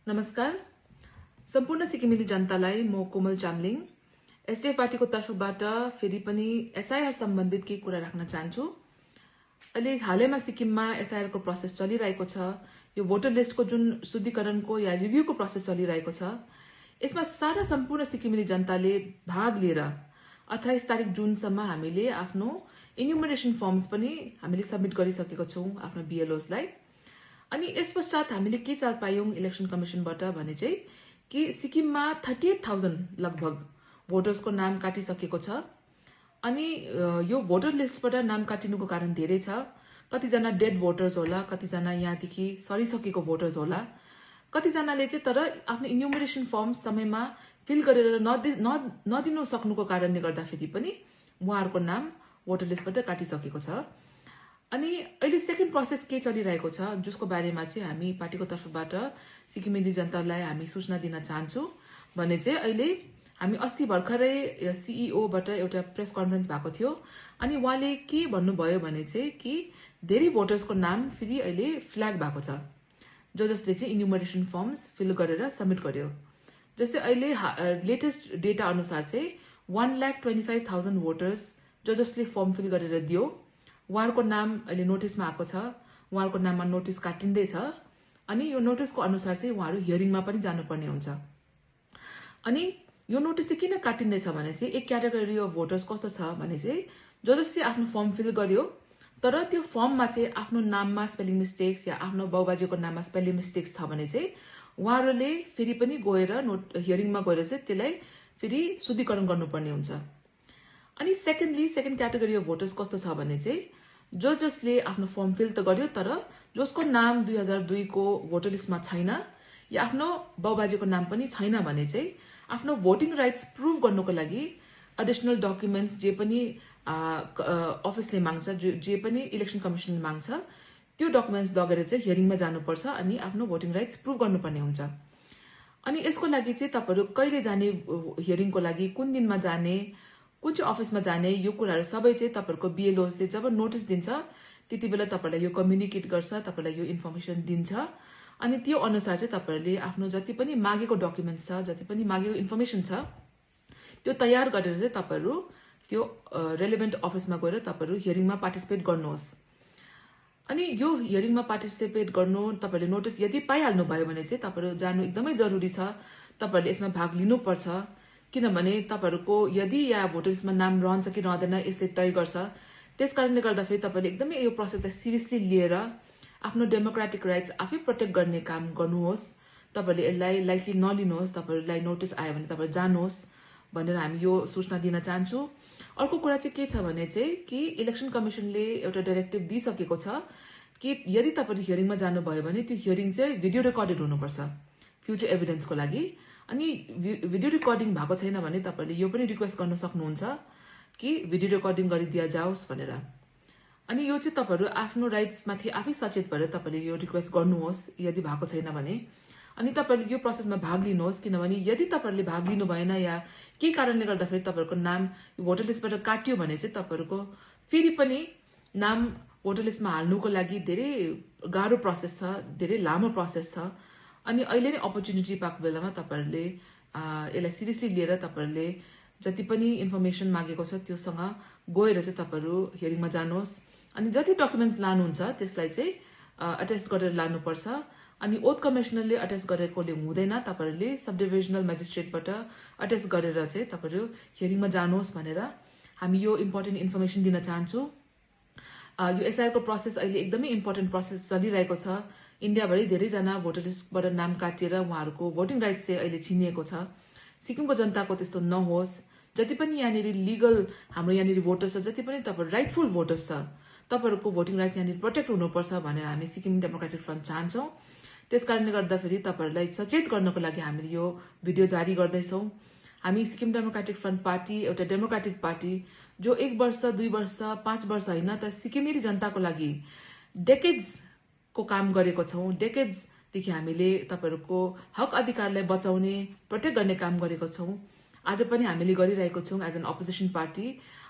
नमस्कार। सम्पूर्ण सिक्किमेली जनतालाई म कोमल चामलिङ एसडीएफ पार्टीको तर्फबाट फेरि पनि एसआईआर सम्बन्धित केही कुरा राख्न चाहन्छु। अहिले हालैमा सिक्किममा एसआईआर को प्रोसेस चलिरहेको छ। यो भोटर लिस्टको जुन शुद्धिकरणको या रिभ्यूको प्रोसेस चलिरहेको छ, यसमा सारा सम्पूर्ण सिक्किमेली जनताले भाग लिएर 28 तारिक जुनसम्म हामीले आफ्नो इन्युमरेसन फर्म्स पनि हामीले सबमिट गरिसकेको छौं आफ्नो बीएलओसलाई। अनि यस पश्चात हामीले के चाल पायौं इलेक्सन कमिशनबाट भने चाहिँ कि सिक्किममा 38,000 लगभग भोटर्सको नाम काटिसकेको छ। अनि यो भोटर लिस्टबाट नाम काटिनुको कारण धेरै छ। कतिजना डेड भोटर्स होला, कतिजना यहाँदेखि सरिसकेको भोटर्स होला, कतिजनाले चाहिँ तर आफ्नो इन्युमरेसन फर्म समयमा फिल गरेर नदिनु सक्नुको कारणले गर्दाखेरि पनि उहाँहरूको नाम भोटर लिस्टबाट काटिसकेको छ। अनि अहिले सेकेन्ड प्रोसेस के चलिरहेको छ जसको बारेमा चाहिँ हामी पार्टीको तर्फबाट सिक्किमेली जनतालाई हामी सूचना दिन चाहन्छौं भने चाहिँ अहिले हामी अस्ति भर्खरै सीईओबाट एउटा प्रेस कन्फरेन्स भएको थियो। अनि उहाँले के भन्नुभयो भने चाहिँ कि धेरै भोटर्सको नाम फेरि अहिले फ्ल्याग भएको छ, जसले चाहिँ इन्युमरेसन फर्म्स फिल गरेर सबमिट गर्यो। जस्तै अहिले लेटेस्ट डेटा अनुसार चाहिँ 1,25,000 भोटर्स जसले फर्म फिल गरेर दियो, उहाँहरूको नाम अहिले नोटिसमा आएको छ। उहाँहरूको नाममा नोटिस काटिँदैछ। अनि यो नोटिसको अनुसार चाहिँ उहाँहरू हियरिङमा पनि जानुपर्ने हुन्छ। अनि यो नोटिस चाहिँ किन काटिँदैछ भने चाहिँ एक क्याटेगोरी अफ भोटर्स कस्तो छ भने चाहिँ जसले आफ्नो फर्म फिल गर्यो तर त्यो फर्ममा चाहिँ आफ्नो नाममा स्पेलिङ मिस्टेक्स या आफ्नो बाउबाजेको नाममा स्पेलिङ मिस्टेक्स छ भने चाहिँ उहाँहरूले फेरि पनि गएर हियरिङमा गएर चाहिँ त्यसलाई फेरि शुद्धिकरण गर्नुपर्ने हुन्छ। अनि सेकेन्ड क्याटेगोरी अफ भोटर्स कस्तो छ भने चाहिँ जसले आफ्नो फर्म फिल त गर्यो तर जसको नाम 2002 को भोटर लिस्टमा छैन या आफ्नो बाउबाजेको नाम पनि छैन भने चाहिँ आफ्नो भोटिङ राइट्स प्रुभ गर्नुको लागि एडिशनल डकुमेन्ट्स जे पनि अफिसले माग्छ, जे पनि इलेक्सन कमिसनले माग्छ, त्यो डकुमेन्ट्स लगेर चाहिँ हियरिङमा जानुपर्छ अनि आफ्नो भोटिङ राइट्स प्रुभ गर्नुपर्ने हुन्छ। अनि यसको लागि चाहिँ तपाईहरु कहिले जाने हियरिङको लागि, कुन दिनमा जाने, कुन चाहिँ अफिसमा जाने, यो कुराहरू सबै चाहिँ तपाईहरुको बीएलओसले जब नोटिस दिन्छ त्यति बेला तपाईलाई यो कम्युनिकेट गर्छ, तपाईलाई यो इन्फर्मेसन दिन्छ। अनि त्यो अनुसार चाहिँ तपाईहरुले आफ्नो जति पनि मागेको डकुमेन्ट्स छ, जति पनि मागेको इन्फर्मेसन छ, त्यो तयार गरेर चाहिँ तपाईहरु त्यो रेलेभेन्ट अफिसमा गएर तपाईहरु हियरिङमा पार्टिसिपेट गर्नुहोस्। अनि यो हियरिङमा पार्टिसिपेट गर्नु तपाईहरुले नोटिस यदि पाइहाल्नु भयो भने चाहिँ तपाईहरु जानु एकदमै जरुरी छ। तपाईहरुले यसमा भाग लिनुपर्छ किनभने तपाईहरुको यदि यहाँ भोटर लिस्टमा नाम रहन्छ कि रहँदैन यसले तय गर्छ। त्यसकारणले गर्दाखेरि तपाईले एकदमै यो प्रोसेसलाई सिरियसली लिएर आफ्नो डेमोक्रेटिक राइट्स आफै प्रोटेक्ट गर्ने काम गर्नुहोस्। तपाईले यसलाई लाइटली नलिनुहोस्। तपाईहरुलाई नोटिस आयो भने तपाईहरु जानुहोस् भनेर हामी यो सूचना दिन चाहन्छु। अर्को कुरा चाहिँ के छ भने चाहिँ कि इलेक्सन कमिसनले एउटा डाइरेक्टिभ दिइसकेको छ कि यदि तपाईहरु हियरिङमा जानुभयो भने त्यो हियरिङ चाहिँ भिडियो रेकर्डेड हुनुपर्छ फ्युचर एभिडेन्सको लागि। अनि भिडियो रेकर्डिङ भएको छैन भने तपाईहरुले यो पनि रिक्वेस्ट गर्न सक्नुहुन्छ कि भिडियो रेकर्डिङ गरिदिया जाओस् भनेर। अनि यो चाहिँ तपाईहरु आफ्नो राइट्स माथि आफै सचेत भएर तपाईले यो रिक्वेस्ट गर्नुहोस् यदि भएको छैन भने। अनि तपाईले यो प्रोसेसमा भाग लिनुहोस् किनभने यदि तपाईहरुले भाग लिनु भएन या के कारणले गर्दाखेरि तपाईहरुको नाम भोटर लिस्टबाट काटियो भने चाहिँ तपाईहरुको फेरि पनि नाम भोटर लिस्टमा हाल्नुको लागि धेरै गाह्रो प्रोसेस छ, धेरै लामो प्रोसेस छ। अनि अहिले नै अपर्च्युनिटी पाएको बेलामा तपाईहरुले यसलाई सिरियसली लिएर तपाईहरुले जति पनि इन्फर्मेसन मागेको छ त्योसँग गएर चाहिँ तपाईहरु हियरिङमा जानुहोस्। अनि जति डकुमेन्ट्स लानुहुन्छ त्यसलाई चाहिँ अटेस्ट गरेर लानुपर्छ। अनि ओथ कमिसनरले अटेस्ट गरेकोले हुँदैन, तपाईहरुले सब डिभिजनल म्याजिस्ट्रेटबाट अटेस्ट गरेर चाहिँ तपाईहरु हियरिङमा जानुहोस् भनेर हामी यो इम्पोर्टेन्ट इन्फर्मेसन दिन चाहन्छु। यो एसआईआर को प्रोसेस अहिले एकदमै इम्पोर्टेन्ट प्रोसेस चलिरहेको छ। इन्डियाभरि धेरैजना भोटर लिस्टबाट नाम काटिएर उहाँहरूको भोटिङ राइट्स चाहिँ अहिले छिनिएको छ। सिक्किमको जनताको त्यस्तो नहोस्। जति पनि यहाँनिर लिगल हाम्रो यहाँनिर भोटर्स छ, जति पनि तपाईहरु राइटफुल भोटर्स छ, तपाईहरुको भोटिङ राइट्स यहाँनिर प्रोटेक्ट हुनुपर्छ भनेर हामी सिक्किम डेमोक्रेटिक फ्रन्ट चाहन्छौं। त्यसकारणले गर्दाखेरि तपाईहरुलाई सचेत गर्नको लागि हामीले यो भिडियो जारी गर्दैछौं। हामी सिक्किम डेमोक्रेटिक फ्रन्ट पार्टी एउटा डेमोक्रेटिक पार्टी जो 1 वर्ष, 2 वर्ष, 5 वर्ष होइन तर सिक्किमेली जनताको लागि डेकेड्स को काम गरेको छौं। डेकेड्स देखि हामीले तपाईहरुको हक अधिकारलाई बचाउने, प्रोटेक्ट गर्ने काम गरेको छौं। आज पनि हामीले गरिरहेको छौं एज एन अपोजिसन पार्टी।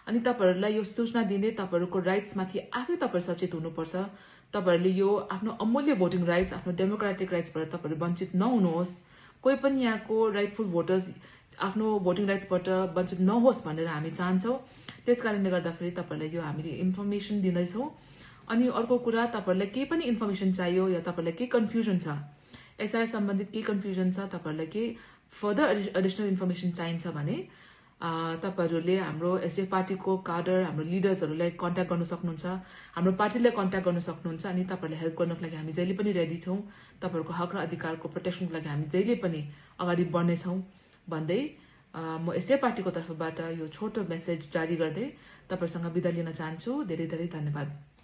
अनि तपाईहरुलाई यो सूचना दिँदै तपाईहरुको राइट्स माथि आफै तपाईहरु सचेत हुनुपर्छ। तपाईहरूले यो आफ्नो अमूल्य भोटिङ राइट्स, आफ्नो डेमोक्रेटिक राइट्सबाट तपाईहरू वञ्चित नहुनुहोस्। कोही पनि यहाँको राइटफुल भोटर्स आफ्नो भोटिङ राइट्सबाट वञ्चित नहोस् भनेर हामी चाहन्छौँ। त्यस कारणले गर्दाखेरि तपाईहरूलाई यो हामीले इन्फर्मेसन दिँदैछौँ। अनि अर्को कुरा, तपाईहरूलाई केही पनि इन्फर्मेसन चाहियो या तपाईहरूलाई केही कन्फ्युजन छ, एसआईआर सम्बन्धित केही कन्फ्युजन छ, तपाईहरूलाई केही फर्दर एडिसनल इन्फर्मेसन चाहिन्छ भने तपाईहरूले हाम्रो एसडिएफ पार्टीको काडर, हाम्रो लिडर्सहरूलाई कन्ट्याक्ट गर्न सक्नुहुन्छ, हाम्रो पार्टीलाई कन्ट्याक्ट गर्न सक्नुहुन्छ। अनि तपाईँहरूले हेल्प गर्नको लागि हामी जहिले पनि रेडी छौँ। तपाईँहरूको हक र अधिकारको प्रोटेक्सनको लागि हामी जहिले पनि अगाडि बढ्नेछौँ भन्दै म एसडिएफ पार्टीको तर्फबाट यो छोटो मेसेज जारी गर्दै तपाईँहरूसँग बिदा लिन चाहन्छु। धेरै धेरै धन्यवाद।